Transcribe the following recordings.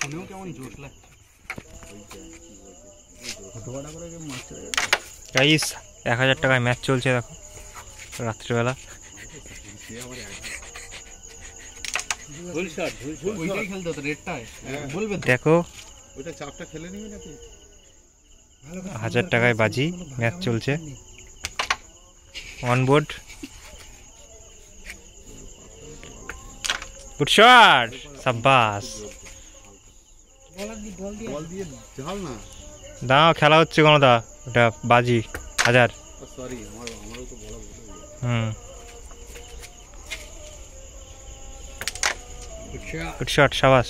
শুনেও কেমন জোশ লাগছে। গাইস 1000 টাকায় ম্যাচ চলছে দেখো রাত্রিবেলা। ওইটাই খেলতে হতো রেডটায়, বলবে তো। দেখো ওইটা চাপটা খেলে নিবি নাকি? 1000 টাকায় বাজি ম্যাচ চলছে অনবোর্ড। গুড শট, সাব্বাস। বল দিয়ে ঝাল না। দাও খেলা হচ্ছে কোনো দা, ওটা বাজি 1000। সরি আমারও তো বলা ভুল হয়ে গেছে। গুড শট, সাবাস।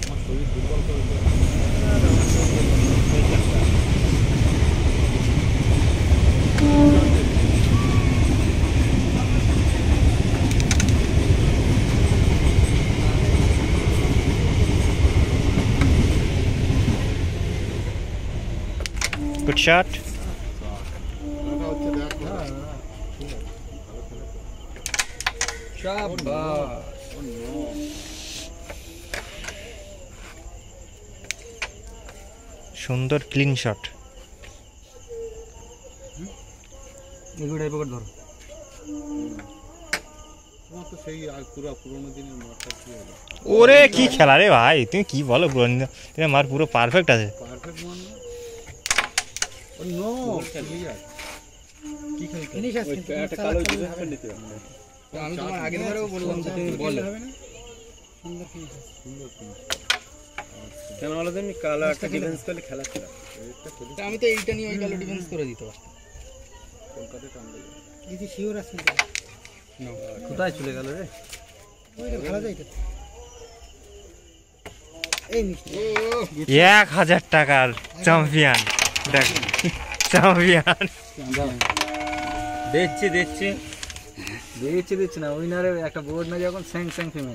আমার শরীর দুর্বল করে দিল। Good shot. ওটা হচ্ছে দেখ শাবাশ। সুন্দর ক্লিন শট। এগুলোই পকেট ধরো। তোমার তো সেই আর পুরোনো দিনের মাঠটা কি হলো? ওরে কি খেলা রে ভাই, তুমি কি বলো পুরো মার পুরো পারফেক্ট আছে। পারফেক্ট মানে ও নো ক্লিয়ার। কি খেলতে ফিনিশ আসছে কিন্তু একটা কালো ডিফেন্স নিতে হবে। আমি তোমার আগের বারেও বললাম যে তুমি বলো সুন্দর ফিনিশ, সুন্দর ফিনিশ। কেন বলো তুমি কালো একটা ডিফেন্স করলে খেলা ছিল। আমি তো এইটা নিয়ে ওই কালো ডিফেন্স করে দিতে পারতাম। কলকাতায় টানলে এই যে শিওর আছে না কোথায় চলে গেল রে? ওইটা ভালো যাইতো। এই মিষ্টি 1000 টাকার চ্যাম্পিয়ন, দেখ চ্যাম্পিয়ন। দিচ্ছি না উইনারে একটা বোর্ড না যখন স্যাং স্যাং ফেমে